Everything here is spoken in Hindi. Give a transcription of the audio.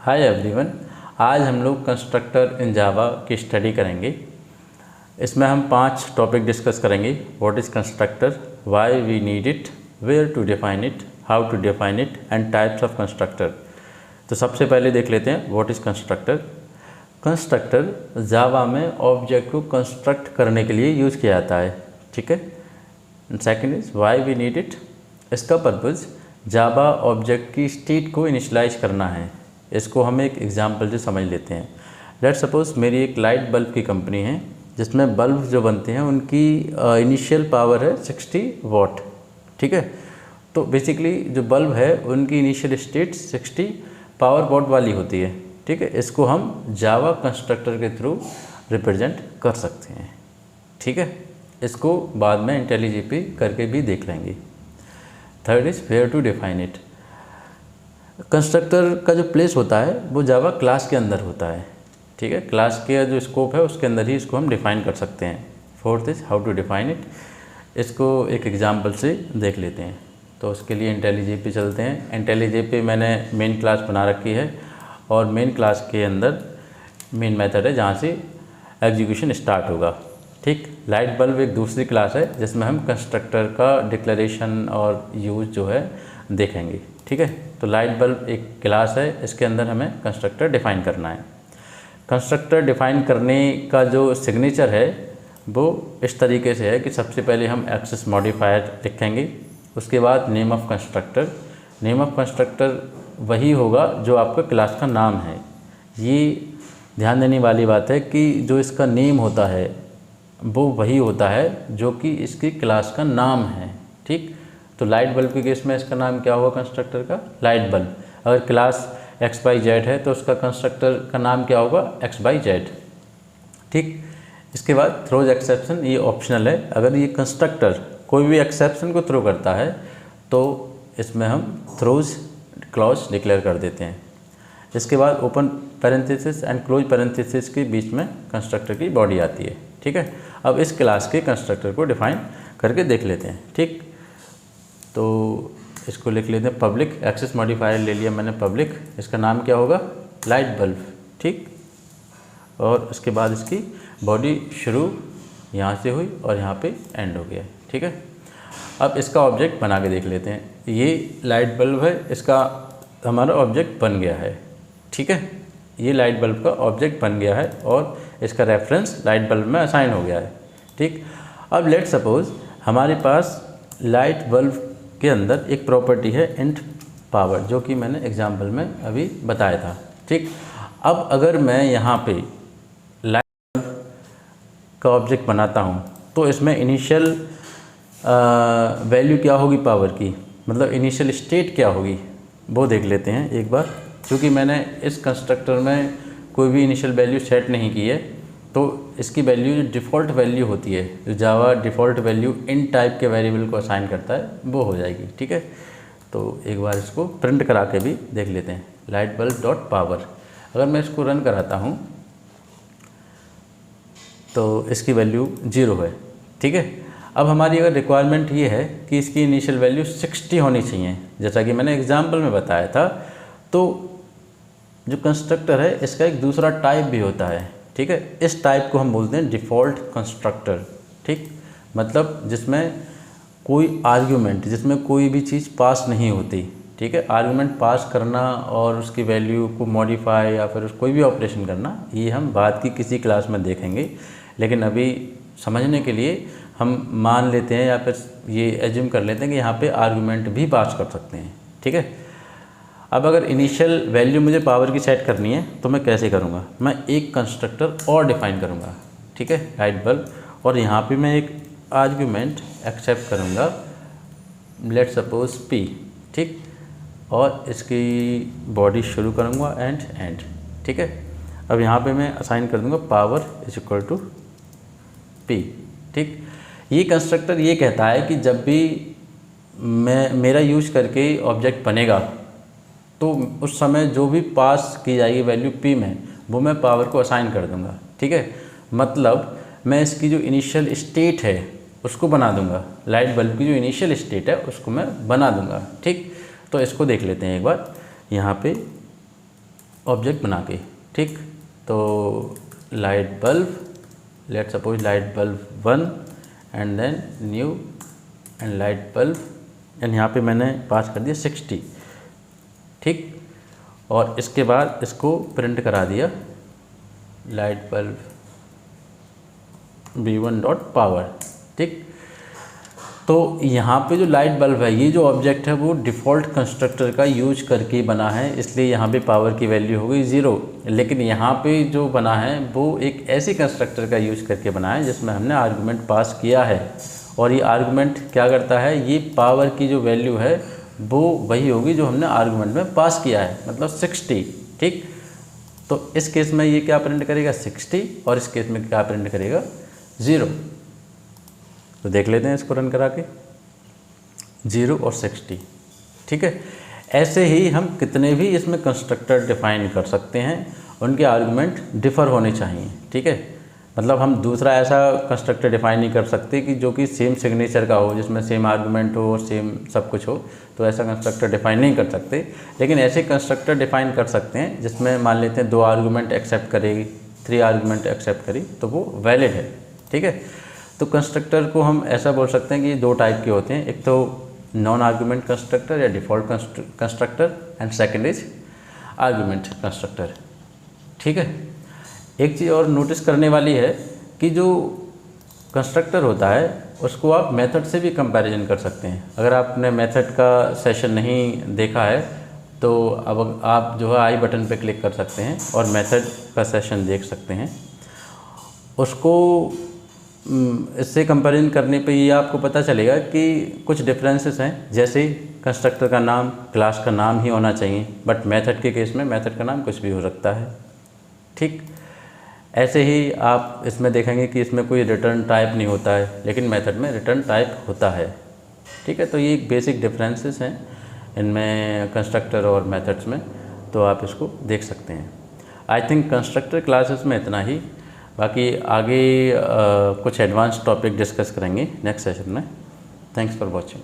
हाय एवरीवन, आज हम लोग कंस्ट्रक्टर इन जावा की स्टडी करेंगे। इसमें हम 5 टॉपिक डिस्कस करेंगे। What is constructor, why we need it, where to define it, how to define it and types of constructor. तो सबसे पहले देख लेते हैं what is constructor. Constructor Java में ऑब्जेक्ट को कंस्ट्रक्ट करने के लिए यूज़ किया जाता है, ठीक है। Second is why we need it. इसका पर्पज़ जावा ऑब्जेक्ट की स्टेट को इनिशलाइज करना है। इसको हम एक एग्जांपल से समझ लेते हैं। लेट्स सपोज मेरी एक लाइट बल्ब की कंपनी है जिसमें बल्ब जो बनते हैं उनकी इनिशियल पावर है 60 वाट, ठीक है। तो बेसिकली जो बल्ब है उनकी इनिशियल स्टेट 60 पावर वाट वाली होती है, ठीक है। इसको हम जावा कंस्ट्रक्टर के थ्रू रिप्रेजेंट कर सकते हैं, ठीक है। इसको बाद में इंटेलिजेबल करके भी देख लेंगे। Third is where to define it. Constructor का जो प्लेस होता है वो जावा क्लास के अंदर होता है, ठीक है। क्लास के जो स्कोप है उसके अंदर ही इसको हम डिफ़ाइन कर सकते हैं। Fourth is how to define it. इसको एक एग्जांपल से देख लेते हैं। तो उसके लिए इंटेलिजेबल पे चलते हैं। इंटेलिजेबल पे मैंने मेन क्लास बना रखी है और मेन क्लास के अंदर मेन मेथड है जहाँ से एग्जीक्यूशन स्टार्ट होगा, ठीक। लाइट बल्ब एक दूसरी क्लास है जिसमें हम कंस्ट्रक्टर का डिक्लेरेशन और यूज़ जो है देखेंगे, ठीक है। तो लाइट बल्ब एक क्लास है, इसके अंदर हमें कंस्ट्रक्टर डिफ़ाइन करना है। कंस्ट्रक्टर डिफ़ाइन करने का जो सिग्नेचर है वो इस तरीके से है कि सबसे पहले हम एक्सेस मॉडिफायर लिखेंगे, उसके बाद name of constructor. Name of constructor वही होगा जो आपका क्लास का नाम है। ये ध्यान देने वाली बात है कि जो इसका नेम होता है वो वही होता है जो कि इसकी क्लास का नाम है, ठीक। तो लाइट बल्ब के केस में इसका नाम क्या होगा कंस्ट्रक्टर का, लाइट बल्ब। अगर क्लास XYZ है तो उसका कंस्ट्रक्टर का नाम क्या होगा, XYZ, ठीक। इसके बाद थ्रोज एक्सेप्शन, ये ऑप्शनल है। अगर ये कंस्ट्रक्टर कोई भी एक्सेप्शन को थ्रो करता है तो इसमें हम थ्रोज क्लॉज डिक्लेयर कर देते हैं। इसके बाद open parenthesis and close parenthesis के बीच में कंस्ट्रक्टर की बॉडी आती है, ठीक है। अब इस क्लास के कंस्ट्रक्टर को डिफाइन करके देख लेते हैं, ठीक। तो इसको लिख लेते हैं पब्लिक। एक्सेस मॉडिफायर ले लिया मैंने पब्लिक, इसका नाम क्या होगा, लाइट बल्ब, ठीक। और उसके बाद इसकी बॉडी शुरू यहाँ से हुई और यहाँ पे एंड हो गया, ठीक है। अब इसका ऑब्जेक्ट बना के देख लेते हैं। ये लाइट बल्ब है, इसका हमारा ऑब्जेक्ट बन गया है, ठीक है। ये लाइट बल्ब का ऑब्जेक्ट बन गया है और इसका रेफरेंस लाइट बल्ब में असाइन हो गया है, ठीक। अब लेट सपोज हमारे पास लाइट बल्ब के अंदर एक प्रॉपर्टी है इंट पावर, जो कि मैंने एग्जाम्पल में अभी बताया था, ठीक। अब अगर मैं यहाँ पे लाइट बल्ब का ऑब्जेक्ट बनाता हूँ तो इसमें इनिशियल वैल्यू क्या होगी पावर की, मतलब इनिशियल स्टेट क्या होगी वो देख लेते हैं एक बार। क्योंकि मैंने इस कंस्ट्रक्टर में कोई भी इनिशियल वैल्यू सेट नहीं की है तो इसकी वैल्यू जो डिफ़ॉल्ट वैल्यू होती है, जो जावा डिफ़ॉल्ट वैल्यू इन टाइप के वेरिएबल को असाइन करता है वो हो जाएगी, ठीक है। तो एक बार इसको प्रिंट करा के भी देख लेते हैं, लाइट बल्ब डॉट पावर। अगर मैं इसको रन कराता हूँ तो इसकी वैल्यू 0 है, ठीक है। अब हमारी अगर रिक्वायरमेंट ये है कि इसकी इनिशियल वैल्यू 60 होनी चाहिए, जैसा कि मैंने एग्जाम्पल में बताया था। तो जो कंस्ट्रक्टर है इसका एक दूसरा टाइप भी होता है, ठीक है। इस टाइप को हम बोलते हैं डिफ़ॉल्ट कंस्ट्रक्टर, ठीक। मतलब जिसमें कोई आर्ग्यूमेंट, जिसमें कोई भी चीज़ पास नहीं होती, ठीक है। आर्ग्यूमेंट पास करना और उसकी वैल्यू को मॉडिफाई या फिर कोई भी ऑपरेशन करना, ये हम बाद की किसी क्लास में देखेंगे। लेकिन अभी समझने के लिए हम मान लेते हैं या फिर ये एज्यूम कर लेते हैं कि यहाँ पे आर्ग्यूमेंट भी पास कर सकते हैं, ठीक है। अब अगर इनिशियल वैल्यू मुझे पावर की सेट करनी है तो मैं कैसे करूँगा, मैं एक कंस्ट्रक्टर और डिफ़ाइन करूँगा, ठीक है, लाइट बल्ब। और यहाँ पे मैं एक आर्ग्यूमेंट एक्सेप्ट करूँगा, लेट सपोज P, ठीक। और इसकी बॉडी शुरू करूँगा एंड, ठीक है। अब यहाँ पे मैं असाइन कर दूँगा power is equal to P, ठीक। ये कंस्ट्रक्टर ये कहता है कि जब भी मेरा यूज करके ऑब्जेक्ट बनेगा तो उस समय जो भी पास की जाएगी वैल्यू P में वो मैं पावर को असाइन कर दूंगा, ठीक है। मतलब मैं इसकी जो इनिशियल स्टेट है उसको बना दूंगा, लाइट बल्ब की जो इनिशियल स्टेट है उसको मैं बना दूंगा, ठीक। तो इसको देख लेते हैं एक बार। यहाँ पे ऑब्जेक्ट बना के, ठीक। तो light bulb, let suppose light bulb 1 and then new and light bulb, and यहाँ पे मैंने पास कर दिया 60, ठीक। और इसके बाद इसको प्रिंट करा दिया light bulb v1 dot power, ठीक। तो यहाँ पे जो लाइट बल्ब है, ये जो ऑब्जेक्ट है वो डिफ़ॉल्ट कंस्ट्रक्टर का यूज करके बना है, इसलिए यहाँ पे पावर की वैल्यू हो गई 0। लेकिन यहाँ पे जो बना है वो एक ऐसी कंस्ट्रक्टर का यूज करके बना है जिसमें हमने आर्गुमेंट पास किया है, और ये आर्गुमेंट क्या करता है, ये पावर की जो वैल्यू है वो वही होगी जो हमने आर्गुमेंट में पास किया है, मतलब 60, ठीक। तो इस केस में ये क्या प्रिंट करेगा 60, और इस केस में क्या प्रिंट करेगा 0। तो देख लेते हैं इसको रन करा के, 0 और 60, ठीक है। ऐसे ही हम कितने भी इसमें कंस्ट्रक्टर डिफाइन कर सकते हैं, उनके आर्गुमेंट डिफ़र होने चाहिए, ठीक है। मतलब हम दूसरा ऐसा कंस्ट्रक्टर डिफाइन नहीं कर सकते कि जो कि सेम सिग्नेचर का हो, जिसमें सेम आर्गुमेंट हो, सेम सब कुछ हो, तो ऐसा कंस्ट्रक्टर डिफाइन नहीं कर सकते। लेकिन ऐसे कंस्ट्रक्टर डिफाइन कर सकते हैं जिसमें मान लेते हैं 2 आर्गुमेंट एक्सेप्ट करेगी, 3 आर्गुमेंट एक्सेप्ट करी, तो वो वैलिड है, ठीक है। तो कंस्ट्रक्टर को हम ऐसा बोल सकते हैं कि 2 टाइप के होते हैं, एक तो नॉन आर्गुमेंट कंस्ट्रक्टर या default constructor, and second is argument constructor, ठीक है। एक चीज़ और नोटिस करने वाली है कि जो कंस्ट्रक्टर होता है उसको आप मेथड से भी कंपैरिजन कर सकते हैं। अगर आपने मेथड का सेशन नहीं देखा है तो अब आप जो है आई बटन पे क्लिक कर सकते हैं और मेथड का सेशन देख सकते हैं। उसको इससे कंपैरिजन करने पे ये आपको पता चलेगा कि कुछ डिफरेंसेस हैं, जैसे कंस्ट्रक्टर का नाम क्लास का नाम ही होना चाहिए, बट मेथड के केस में मेथड का नाम कुछ भी हो सकता है, ठीक। ऐसे ही आप इसमें देखेंगे कि इसमें कोई रिटर्न टाइप नहीं होता है, लेकिन मेथड में रिटर्न टाइप होता है, ठीक है। तो ये एक बेसिक डिफरेंसेस हैं इनमें कंस्ट्रक्टर और मेथड्स में, तो आप इसको देख सकते हैं। आई थिंक कंस्ट्रक्टर क्लासेस में इतना ही, बाकी आगे कुछ एडवांस टॉपिक डिस्कस करेंगे नेक्स्ट सेशन में। Thanks for watching.